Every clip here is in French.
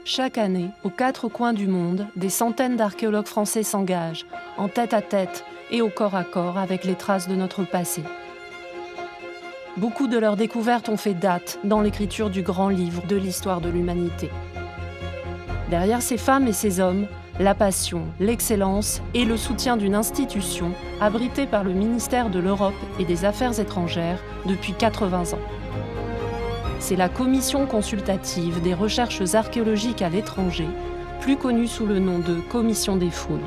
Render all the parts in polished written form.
Chaque année, aux quatre coins du monde, des centaines d'archéologues français s'engagent, en tête-à-tête et au corps à corps avec les traces de notre passé. Beaucoup de leurs découvertes ont fait date dans l'écriture du grand livre de l'histoire de l'humanité. Derrière ces femmes et ces hommes, la passion, l'excellence et le soutien d'une institution abritée par le ministère de l'Europe et des Affaires étrangères depuis 80 ans. C'est la Commission consultative des recherches archéologiques à l'étranger, plus connue sous le nom de Commission des fouilles.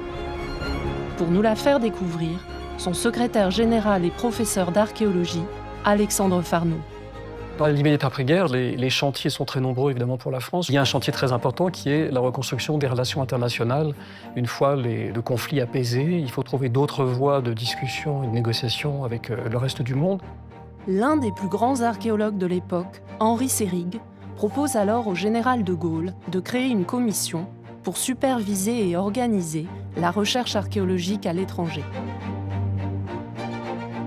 Pour nous la faire découvrir, son secrétaire général et professeur d'archéologie, Alexandre Farnoux. Dans l'immédiat après-guerre, les chantiers sont très nombreux évidemment pour la France. Il y a un chantier très important qui est la reconstruction des relations internationales. Une fois le conflit apaisé, il faut trouver d'autres voies de discussion et de négociation avec le reste du monde. L'un des plus grands archéologues de l'époque, Henri Seyrig, propose alors au général de Gaulle de créer une commission pour superviser et organiser la recherche archéologique à l'étranger.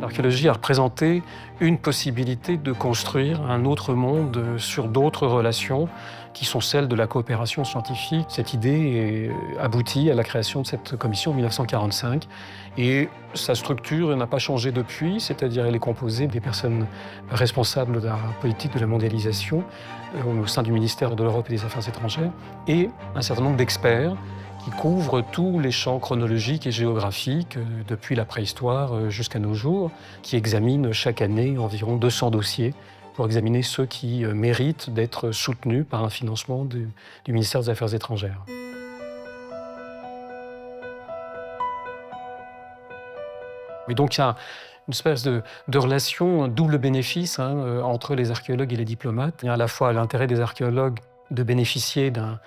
L'archéologie a représenté une possibilité de construire un autre monde sur d'autres relations qui sont celles de la coopération scientifique. Cette idée aboutit à la création de cette commission en 1945 et sa structure n'a pas changé depuis, c'est-à-dire elle est composée des personnes responsables de la politique de la mondialisation au sein du ministère de l'Europe et des Affaires étrangères et un certain nombre d'experts qui couvre tous les champs chronologiques et géographiques, depuis la préhistoire jusqu'à nos jours, qui examinent chaque année environ 200 dossiers pour examiner ceux qui méritent d'être soutenus par un financement du ministère des Affaires étrangères. Et donc il y a une espèce de relation, un double bénéfice entre les archéologues et les diplomates. Il y a à la fois l'intérêt des archéologues de bénéficier d'un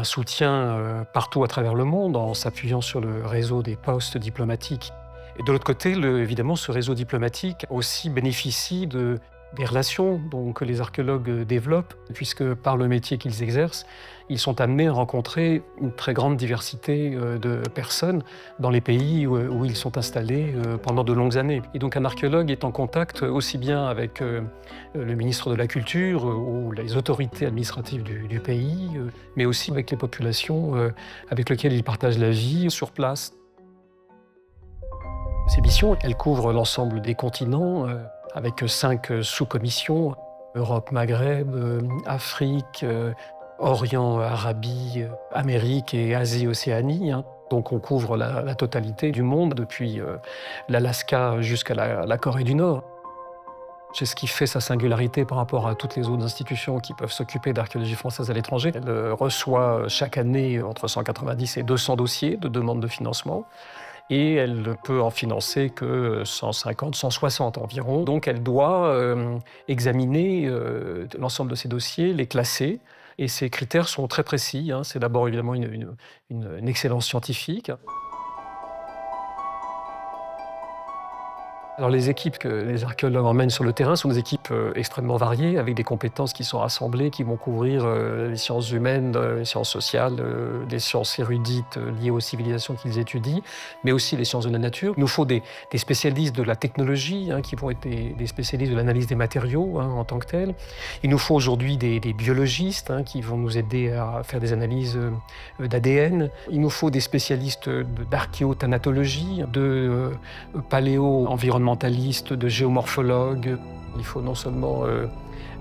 soutien partout à travers le monde en s'appuyant sur le réseau des postes diplomatiques. Et de l'autre côté, évidemment, ce réseau diplomatique aussi bénéficie des relations que les archéologues développent, puisque par le métier qu'ils exercent, ils sont amenés à rencontrer une très grande diversité de personnes dans les pays où ils sont installés pendant de longues années. Et donc un archéologue est en contact aussi bien avec le ministre de la Culture ou les autorités administratives du pays, mais aussi avec les populations avec lesquelles il partage la vie sur place. Ces missions, elles couvrent l'ensemble des continents, avec 5 sous-commissions, Europe, Maghreb, Afrique, Orient, Arabie, Amérique et Asie, Océanie. Donc on couvre la totalité du monde, depuis l'Alaska jusqu'à la Corée du Nord. C'est ce qui fait sa singularité par rapport à toutes les autres institutions qui peuvent s'occuper d'archéologie française à l'étranger. Elle reçoit chaque année entre 190 et 200 dossiers de demande de financement. Et elle ne peut en financer que 150, 160 environ. Donc elle doit examiner l'ensemble de ces dossiers, les classer. Et ces critères sont très précis. C'est d'abord évidemment une excellence scientifique. Alors les équipes que les archéologues emmènent sur le terrain sont des équipes extrêmement variées, avec des compétences qui sont rassemblées, qui vont couvrir les sciences humaines, les sciences sociales, les sciences érudites liées aux civilisations qu'ils étudient, mais aussi les sciences de la nature. Il nous faut des spécialistes de la technologie, qui vont être des spécialistes de l'analyse des matériaux en tant que tels. Il nous faut aujourd'hui des biologistes qui vont nous aider à faire des analyses d'ADN. Il nous faut des spécialistes d'archéothanatologie, de paléo-environnementalistes, de géomorphologues. Il faut non seulement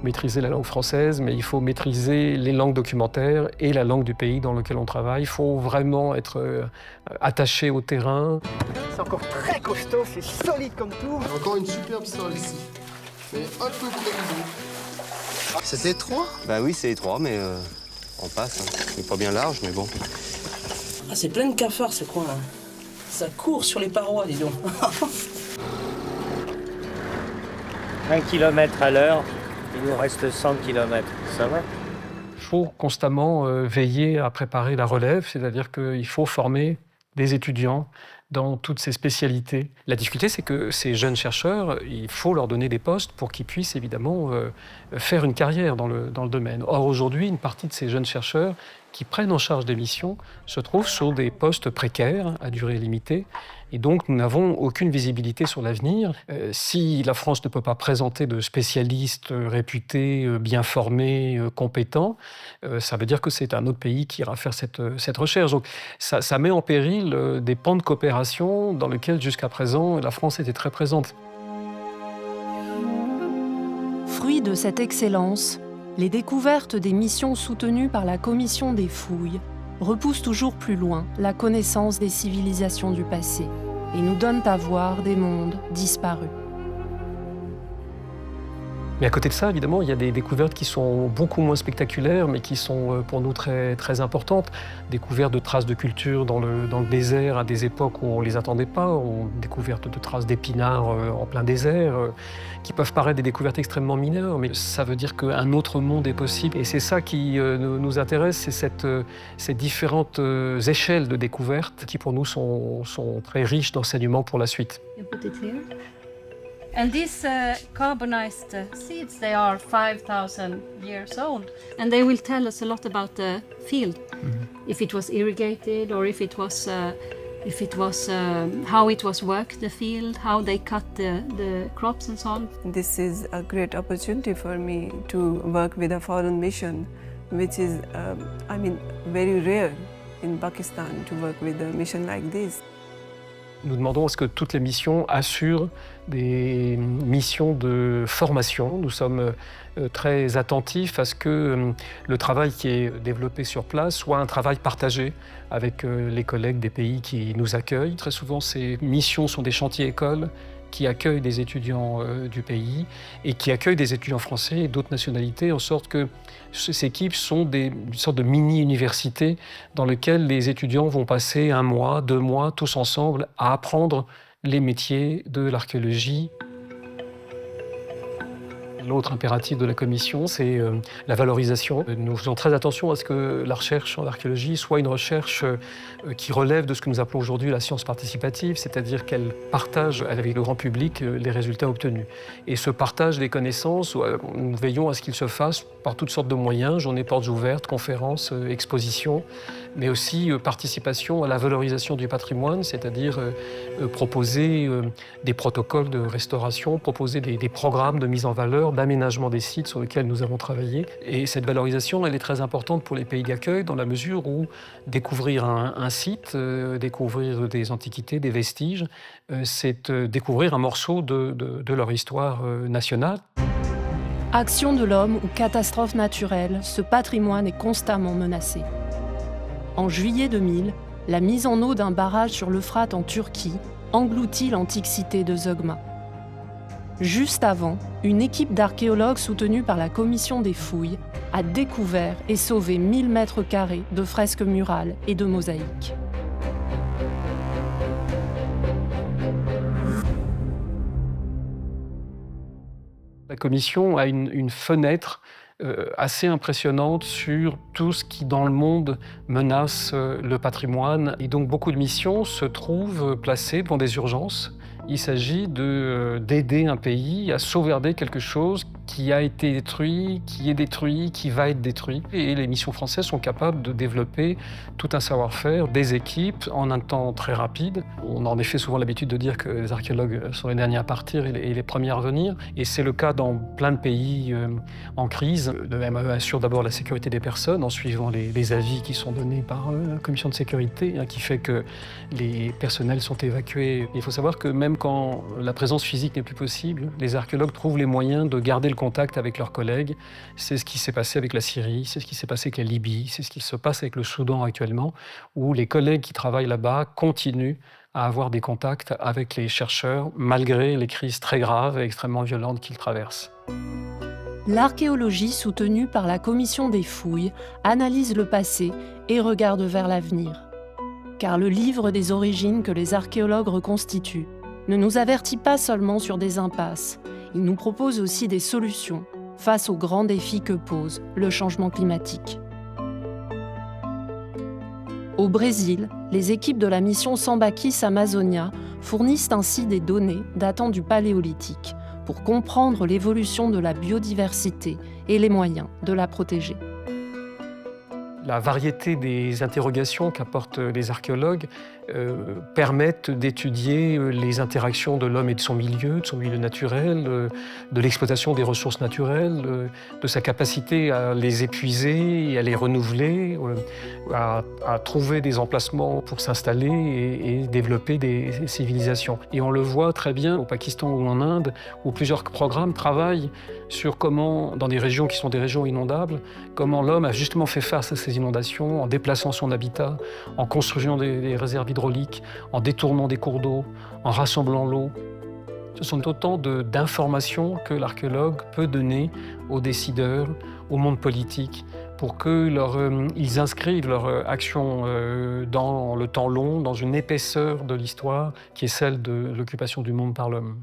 maîtriser la langue française, mais il faut maîtriser les langues documentaires et la langue du pays dans lequel on travaille. Il faut vraiment être attaché au terrain. C'est encore très costaud, c'est solide comme tout. Encore une superbe salle ici, mais un peu pleine d'eau. C'est étroit? Bah oui, c'est étroit, mais on passe. Il n'est pas bien large, mais bon. Ah, c'est plein de cafards, ce coin-là. Ça court sur les parois, dis donc. 1 km à l'heure, il nous reste 100 km. Ça va? Il faut constamment veiller à préparer la relève, c'est-à-dire qu'il faut former des étudiants, dans toutes ces spécialités. La difficulté, c'est que ces jeunes chercheurs, il faut leur donner des postes pour qu'ils puissent évidemment faire une carrière dans le domaine. Or, aujourd'hui, une partie de ces jeunes chercheurs qui prennent en charge des missions se trouvent sur des postes précaires à durée limitée. Et donc, nous n'avons aucune visibilité sur l'avenir. Si la France ne peut pas présenter de spécialistes réputés, bien formés, compétents, ça veut dire que c'est un autre pays qui ira faire cette recherche. Donc, ça met en péril des pans de coopération dans lesquels, jusqu'à présent, la France était très présente. Fruit de cette excellence, les découvertes des missions soutenues par la Commission des fouilles repoussent toujours plus loin la connaissance des civilisations du passé et nous donnent à voir des mondes disparus. Mais à côté de ça, évidemment, il y a des découvertes qui sont beaucoup moins spectaculaires, mais qui sont pour nous très, très importantes. Découvertes de traces de culture dans le désert à des époques où on ne les attendait pas, découvertes de traces d'épinards en plein désert, qui peuvent paraître des découvertes extrêmement mineures, mais ça veut dire qu'un autre monde est possible. Et c'est ça qui nous intéresse, c'est ces différentes échelles de découvertes qui pour nous sont très riches d'enseignements pour la suite. And these carbonized seeds, they are 5,000 years old, and they will tell us a lot about the field, if it was irrigated or if it was how it was worked, the field, how they cut the crops and so on. This is a great opportunity for me to work with a foreign mission, which is, very rare in Pakistan to work with a mission like this. Nous demandons à ce que toutes les missions assurent des missions de formation. Nous sommes très attentifs à ce que le travail qui est développé sur place soit un travail partagé avec les collègues des pays qui nous accueillent. Très souvent, ces missions sont des chantiers écoles qui accueillent des étudiants du pays et qui accueillent des étudiants français et d'autres nationalités, en sorte que ces équipes sont une sorte de mini-universités dans lesquelles les étudiants vont passer 1 mois, 2 mois, tous ensemble, à apprendre les métiers de l'archéologie. L'autre impératif de la commission, c'est la valorisation. Nous faisons très attention à ce que la recherche en archéologie soit une recherche qui relève de ce que nous appelons aujourd'hui la science participative, c'est-à-dire qu'elle partage avec le grand public les résultats obtenus. Et ce partage des connaissances, nous veillons à ce qu'il se fasse par toutes sortes de moyens, journées portes ouvertes, conférences, expositions, mais aussi participation à la valorisation du patrimoine, c'est-à-dire proposer des protocoles de restauration, proposer des programmes de mise en valeur, d'aménagement des sites sur lesquels nous avons travaillé. Et cette valorisation, elle est très importante pour les pays d'accueil dans la mesure où découvrir un site, découvrir des antiquités, des vestiges, c'est découvrir un morceau de leur histoire nationale. Action de l'homme ou catastrophe naturelle, ce patrimoine est constamment menacé. En juillet 2000, la mise en eau d'un barrage sur l'Euphrate en Turquie engloutit l'antique cité de Zeugma. Juste avant, une équipe d'archéologues soutenue par la Commission des fouilles a découvert et sauvé 1000 mètres carrés de fresques murales et de mosaïques. La Commission a une fenêtre assez impressionnante sur tout ce qui, dans le monde, menace le patrimoine. Et donc, beaucoup de missions se trouvent placées dans des urgences. Il s'agit d'aider un pays à sauvegarder quelque chose qui a été détruit, qui est détruit, qui va être détruit. Et les missions françaises sont capables de développer tout un savoir-faire, des équipes, en un temps très rapide. On a en effet souvent l'habitude de dire que les archéologues sont les derniers à partir et les premiers à revenir. Et c'est le cas dans plein de pays en crise. Le MEE assure d'abord la sécurité des personnes en suivant les avis qui sont donnés par la commission de sécurité, qui fait que les personnels sont évacués. Il faut savoir que même quand la présence physique n'est plus possible, les archéologues trouvent les moyens de garder le contact avec leurs collègues. C'est ce qui s'est passé avec la Syrie, c'est ce qui s'est passé avec la Libye, c'est ce qui se passe avec le Soudan actuellement, où les collègues qui travaillent là-bas continuent à avoir des contacts avec les chercheurs, malgré les crises très graves et extrêmement violentes qu'ils traversent. L'archéologie soutenue par la Commission des fouilles analyse le passé et regarde vers l'avenir. Car le livre des origines que les archéologues reconstituent ne nous avertit pas seulement sur des impasses, il nous propose aussi des solutions face aux grands défis que pose le changement climatique. Au Brésil, les équipes de la mission Sambakis Amazonia fournissent ainsi des données datant du Paléolithique pour comprendre l'évolution de la biodiversité et les moyens de la protéger. La variété des interrogations qu'apportent les archéologues permettent d'étudier les interactions de l'homme et de son milieu naturel, de l'exploitation des ressources naturelles, de sa capacité à les épuiser et à les renouveler, à trouver des emplacements pour s'installer et développer des civilisations. Et on le voit très bien au Pakistan ou en Inde, où plusieurs programmes travaillent sur comment, dans des régions qui sont des régions inondables, comment l'homme a justement fait face à ces inondations en déplaçant son habitat, en construisant des réserves hydrauliques, en détournant des cours d'eau, en rassemblant l'eau. Ce sont autant d'informations que l'archéologue peut donner aux décideurs, au monde politique, pour qu'ils inscrivent leur action dans le temps long, dans une épaisseur de l'histoire qui est celle de l'occupation du monde par l'homme.